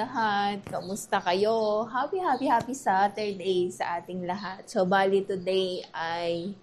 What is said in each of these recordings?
lahat. Kamusta kayo? Happy Saturday sa ating lahat. So, bali today ay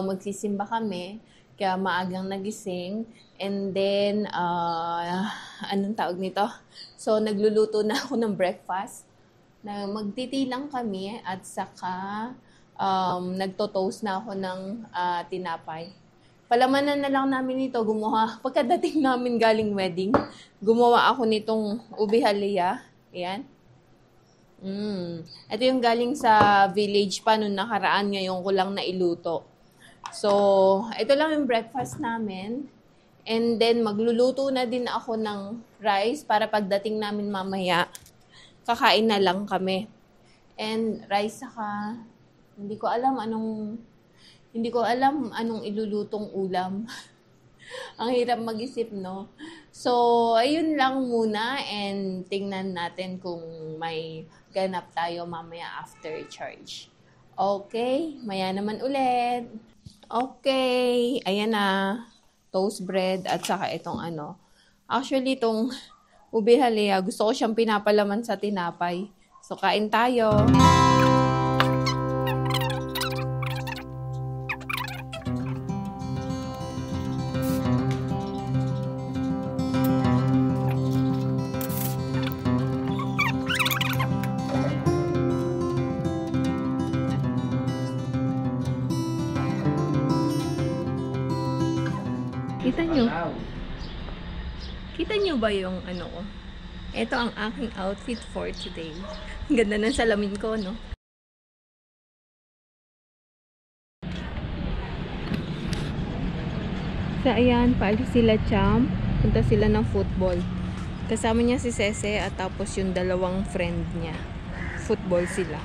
magsisimba kami. Kaya maagang nagising. And then, anong tawag nito? So, nagluluto na ako ng breakfast. Magtiti lang kami at saka nagto-toast na ako ng tinapay. Palamanan na lang namin ito, pagkadating namin galing wedding, gumawa ako nitong ube halaya. Ayan. Ito yung galing sa village pa nung nakaraan, ngayon ko lang nailuto. So, ito lang yung breakfast namin. And then, magluluto na din ako ng rice para pagdating namin mamaya, kakain na lang kami. And rice saka, hindi ko alam anong ilulutong ulam. Ang hirap mag-isip, no? So, ayun lang muna and tingnan natin kung may ganap tayo mamaya after charge. Okay, maya naman ulit. Okay, ayan na. Toast bread at saka itong Actually, itong ube halaya, gusto ko siyang pinapalaman sa tinapay. So, kain tayo. Kita nyo ba yung ko? Ito ang aking outfit for today. Ang ganda ng salamin ko, no? So, ayan, paalis sila Cham. Punta sila ng football. Kasama niya si Sese at tapos yung dalawang friend niya. Football sila.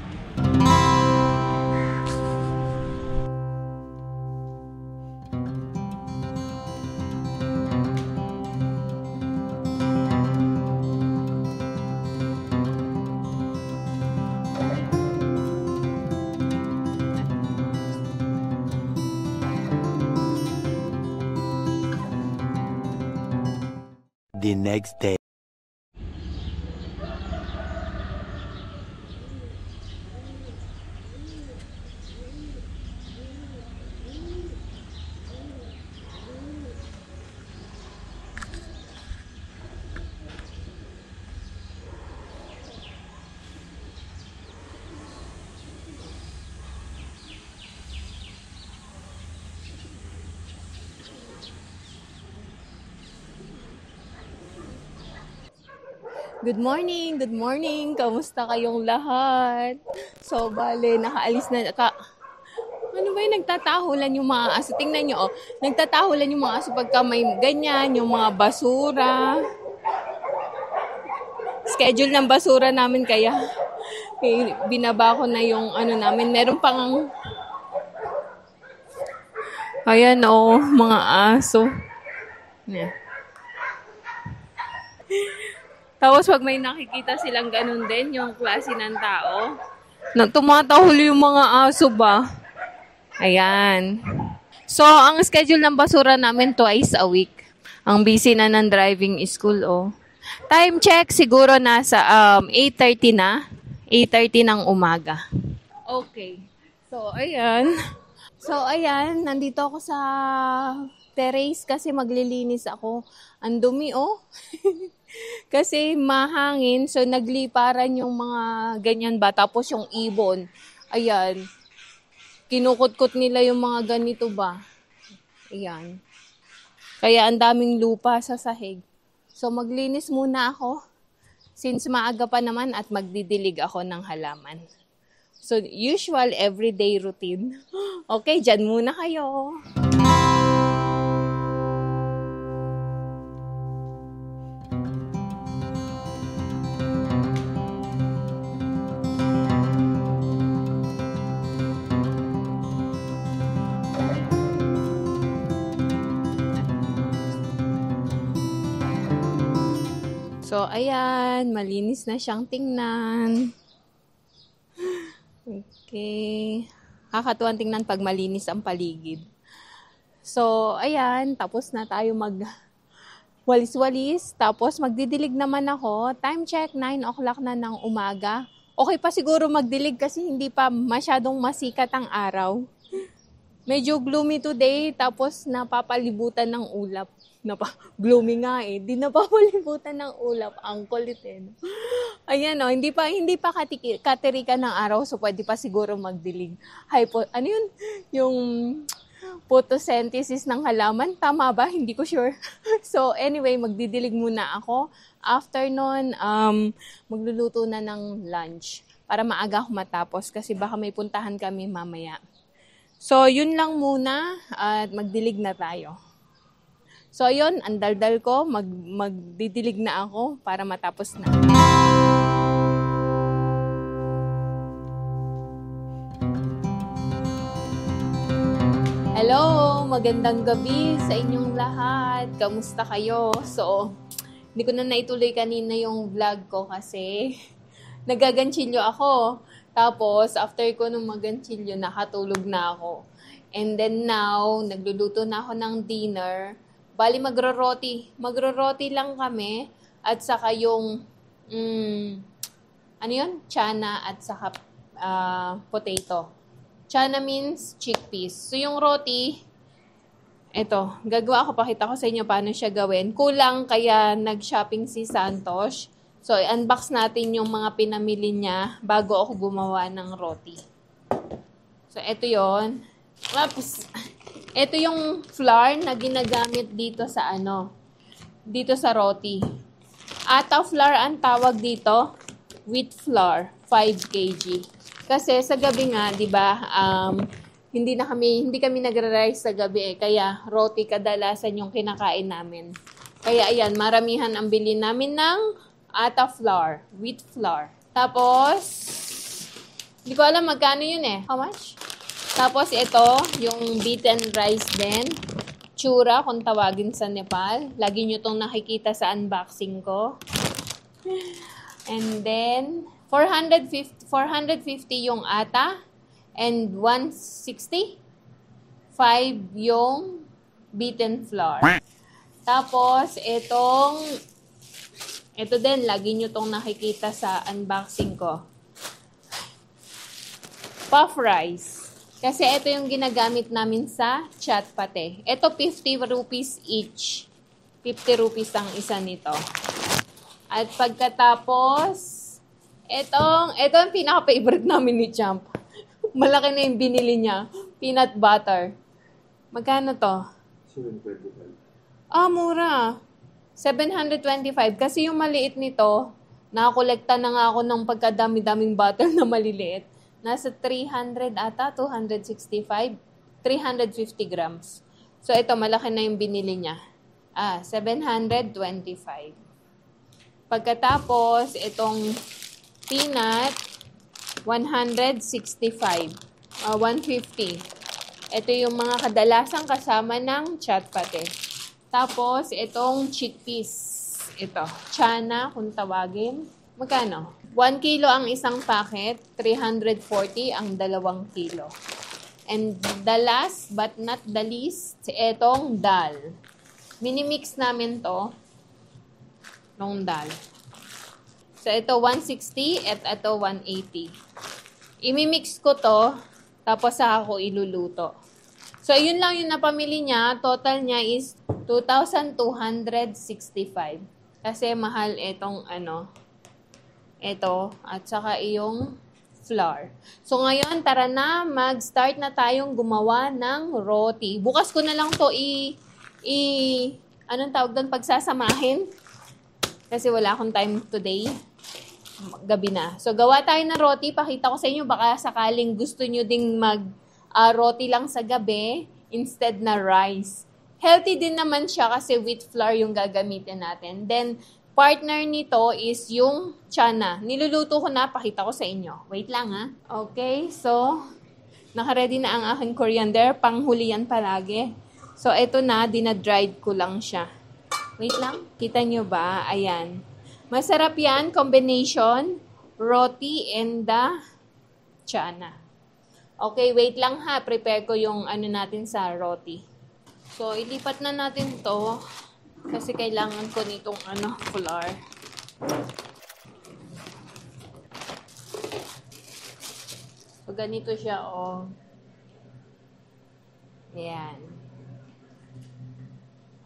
The next day. Good morning! Kamusta kayong lahat? So, bale, nakaalis na. Ano ba yung nagtatahulan yung mga aso? Tingnan nyo, nagtatahulan yung mga aso pagka may ganyan, yung mga basura. Schedule ng basura namin kaya binaba ko na yung namin. Meron pang ayan mga aso. Yeah. Tapos pag may nakikita silang ganun din, yung klase ng tao, tumatahol yung mga aso ba? Ayan. So, ang schedule ng basura namin twice a week. Ang busy na ng driving school, Time check, siguro nasa 8:30 na. 8:30 ng umaga. Okay. So, ayan. Nandito ako sa terrace kasi maglilinis ako. Ang dumi, Kasi mahangin, so nagliparan yung mga ganyan ba. Tapos yung ibon, ayan, kinukot-kot nila yung mga ganito ba. Ayan. Kaya ang daming lupa sa sahig. So maglinis muna ako, since maaga pa naman at magdidilig ako ng halaman. So usual everyday routine. Okay, dyan muna kayo. So, ayan, malinis na siyang tingnan. Okay. Kakatuwang tingnan pag malinis ang paligid. So, ayan, tapos na tayo walis-walis. Tapos magdidilig naman ako. Time check, 9 o'clock na ng umaga. Okay pa siguro magdilig kasi hindi pa masyadong masikat ang araw. Medyo gloomy today, tapos napapalibutan ng ulap. Gloomy nga eh. Di napapalibutan ng ulap. Ang kulit eh. Ayan o, hindi pa katirikan ng araw, so pwede pa siguro magdilig. Ano yun? Yung photosynthesis ng halaman. Tama ba? Hindi ko sure. So anyway, magdidilig muna ako. After nun, magluluto na ng lunch para maaga ako matapos kasi baka may puntahan kami mamaya. So, yun lang muna at magdilig na tayo. So, yun, ang daldal ko, magdidilig na ako para matapos na. Hello! Magandang gabi sa inyong lahat. Kamusta kayo? So, hindi ko na naituloy kanina yung vlog ko kasi nagaganchilyo ako. Tapos, after ko nung maganchilyo, nakatulog na ako. And then now, nagluluto na ako ng dinner. Bali, magro-roti. Magro-roti lang kami. At saka yung, ano yun? Chana at saka potato. Chana means chickpeas. So, yung roti, eto, gagawa ako, pakita ko sa inyo paano siya gawin. Kulang, kaya nag-shopping si Santos. So, i-unbox natin yung mga pinamili niya bago ako gumawa ng roti. So, ito yon. Ito yung flour na ginagamit dito sa dito sa roti. Ata flour ang tawag dito, wheat flour, 5 kg. Kasi sa gabi nga, 'di ba? Hindi kami nagra-rice sa gabi kaya roti kadalasan yung kinakain namin. Kaya ayan, maramihan ang bili namin ng ata flour, wheat flour. Tapos, hindi ko alam magkano yun eh. How much? Tapos ito, yung beaten rice din. Chura, kung tawagin sa Nepal. Lagi nyo itong nakikita sa unboxing ko. And then, 450 yung ata. And 160. 5 yung beaten flour. Tapos, ito din, lagi nyo tong nakikita sa unboxing ko. Puff rice. Kasi ito yung ginagamit namin sa chat pate. Ito 50 rupees each. 50 rupees ang isa nito. At pagkatapos, ito ang pinaka-favorite namin ni Champ. Malaki na yung binili niya. Peanut butter. Magkano to? 725. Mura. 725. Kasi yung maliit nito, nakakolekta na nga ako ng pagkadami-daming butter na maliliit. Nasa 300 ata, 265, 350 grams. So, ito, malaki na yung binili niya. 725. Pagkatapos, itong peanut, 165, 150. Ito yung mga kadalasang kasama ng chat pate. Tapos, itong chickpeas. Ito, chana, kung tawagin. Magkano? 1 kilo ang isang packet, 340 ang 2 kilo. And the last but not the least, itong dal. Minimix namin to, nung dal. So, ito 160 at ito 180. Imimix ko to, tapos saka ko iluluto. So, yun lang yung napamili niya. Total niya is 2,265. Kasi mahal itong ito, at saka yung flour. So, ngayon, tara na, mag-start na tayong gumawa ng roti. Bukas ko na lang to anong tawag doon, pagsasamahin. Kasi wala akong time today. Gabi na. So, gawa tayo ng roti. Pakita ko sa inyo, baka sakaling gusto nyo ding roti lang sa gabi instead na rice. Healthy din naman siya kasi wheat flour yung gagamitin natin. Then, partner nito is yung chana. Niluluto ko na, pakita ko sa inyo. Wait lang ha. Okay, so, naka-ready na ang aking coriander. Panghuli yan palagi. So, ito na, dinadried ko lang siya. Wait lang, kita nyo ba? Ayan. Masarap yan, combination, roti and the chana. Okay, wait lang ha. Prepare ko yung natin sa roti. So, ilipat na natin to Kasi kailangan ko nitong flour. So, ganito siya, oh. Ayan.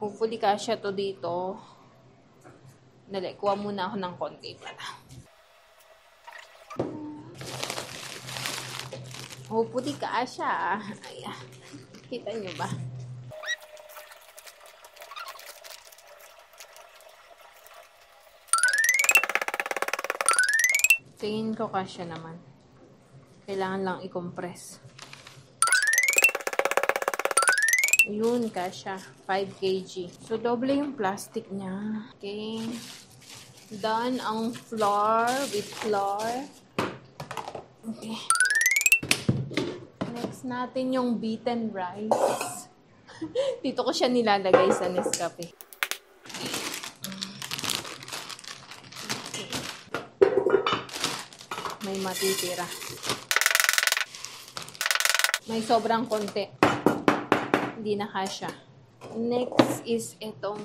Hopefully, kasya to dito. Dali, kuha muna ako ng konti para. Hopefully, kasya. Ayan. Kita nyo ba? Tingin ko kasya naman. Kailangan lang i-compress. Yun, kasya. 5 kg. So, doble yung plastic niya. Okay. Done ang flour with flour. Okay. Next natin yung beaten rice. Dito ko siya nilalagay sa Nescafe. Okay. May matitira. May sobrang konti. Hindi na kasya. Next is itong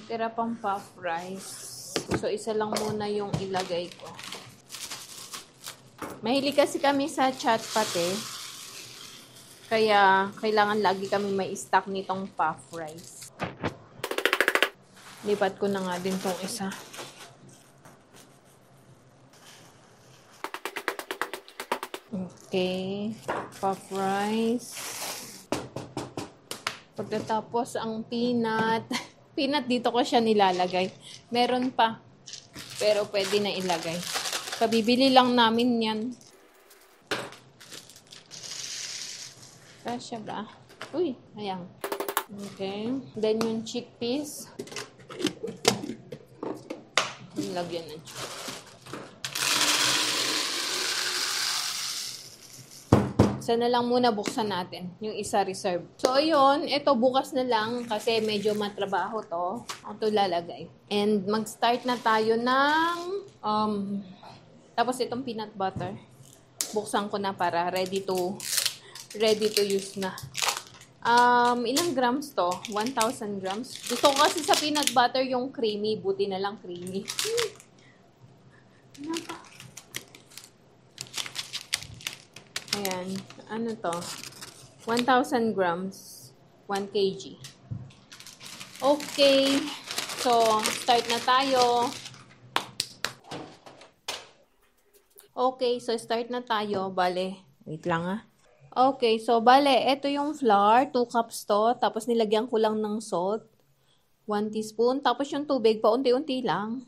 tira pang puff rice. So, isa lang muna yung ilagay ko. Mahilig kasi kami sa chat pate. Kaya, kailangan lagi kami may stock nitong puff rice. Lipat ko na nga din tong isa. Okay. Puff rice. Pagkatapos, ang peanut. Peanut, dito ko siya nilalagay. Meron pa. Pero pwede na ilagay. Kabibili lang namin yan. Kasya ba? Uy, ayan. Okay. Then yung chickpeas. Lagyan ng chickpeas. Isa na lang muna buksan natin. Yung isa reserve. So, ayun. Ito bukas na lang kasi medyo matrabaho to. Ito lalagay. And mag-start na tayo ng tapos itong peanut butter. Buksan ko na para ready to use na. Ilang grams to? 1,000 grams. Gusto ko kasi sa peanut butter yung creamy. Buti na lang creamy. Ayan. Ano to? 1,000 grams. 1 kg. Okay. So, start na tayo. Okay. So, start na tayo. Bale. Wait lang ah. Okay. So, bale. Ito yung flour. 2 cups to. Tapos, nilagyan ko lang ng salt. 1 teaspoon. Tapos, yung tubig. Paunti-unti lang.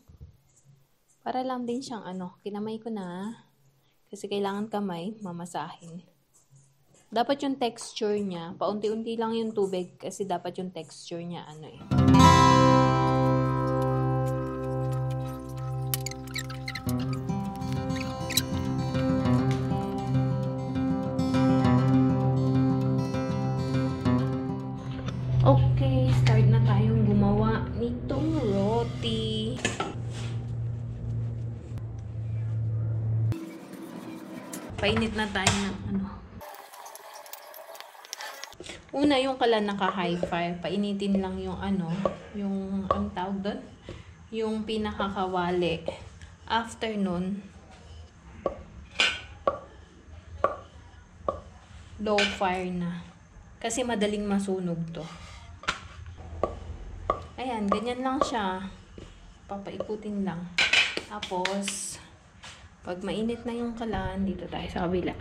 Para lang din siyang Kinamay ko na. Kasi kailangan kamay, mamasahin. Dapat yung texture niya, paunti-unti lang yung tubig kasi dapat yung texture niya Okay, start na tayong gumawa nitong roti. Painit na tayo ng Una, yung kalan naka-high fire. Painitin lang yung yung tawag doon? Yung pinakakawali. After nun, low fire na. Kasi madaling masunog to. Ayan, ganyan lang siya. Papaikutin lang. Tapos, pag mainit na yung kalan, dito tayo sa kabila.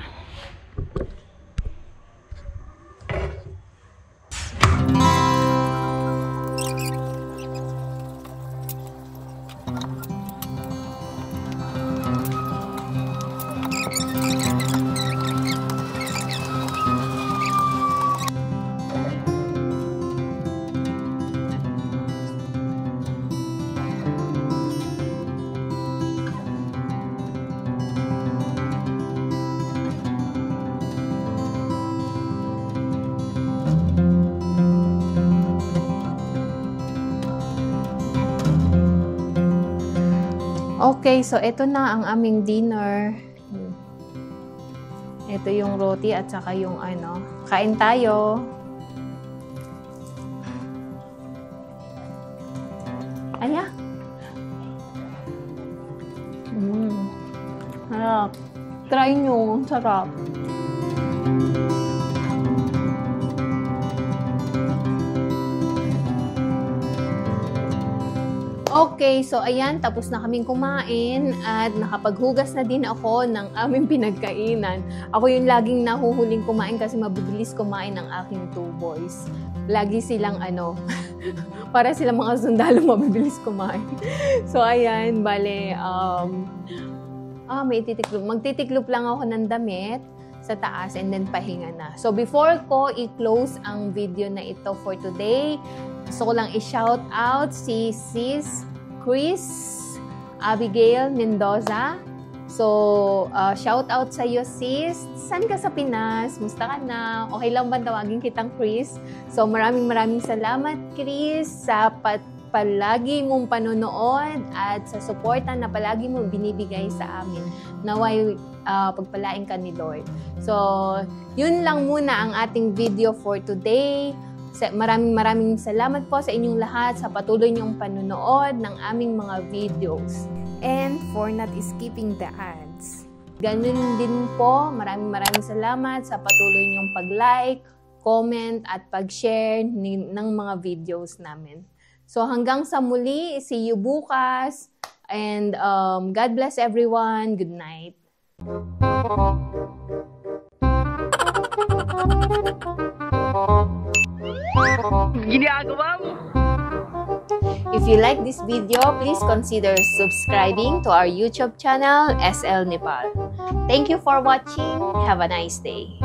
Okay, so ito na ang aming dinner. Ito yung roti at saka yung Kain tayo. Aya. Sarap. Try nyo. Sarap. Okay, so ayan, tapos na kaming kumain at nakapaghugas na din ako ng aming pinagkainan. Ako yung laging nahuhuling kumain kasi mabibilis kumain ng aking 2 boys. Lagi silang para silang mga sundalo mabibilis kumain. So ayan, bale, may titiklop. Magtitiklop lang ako ng damit sa taas and then pahinga na. So before ko i-close ang video na ito for today, gusto ko lang i-shout out si Sis Chris Abigail Mendoza. So, shout out sa iyo, sis. Saan ka sa Pinas? Musta ka na? Okay lang ba tawagin kitang Chris? So, maraming salamat, Chris, sa palagi mong panonood at sa suporta na palagi mong binibigay sa amin. Naway pagpalain ka ni Lord. So, yun lang muna ang ating video for today. Maraming salamat po sa inyong lahat sa patuloy niyong panonood ng aming mga videos. And for not skipping the ads. Ganun din po, maraming salamat sa patuloy niyong pag-like, comment at pag-share ng mga videos namin. So hanggang sa muli, see you bukas. And God bless everyone. Good night. Ginagawa mo! If you like this video, please consider subscribing to our YouTube channel, SL Nepal. Thank you for watching. Have a nice day.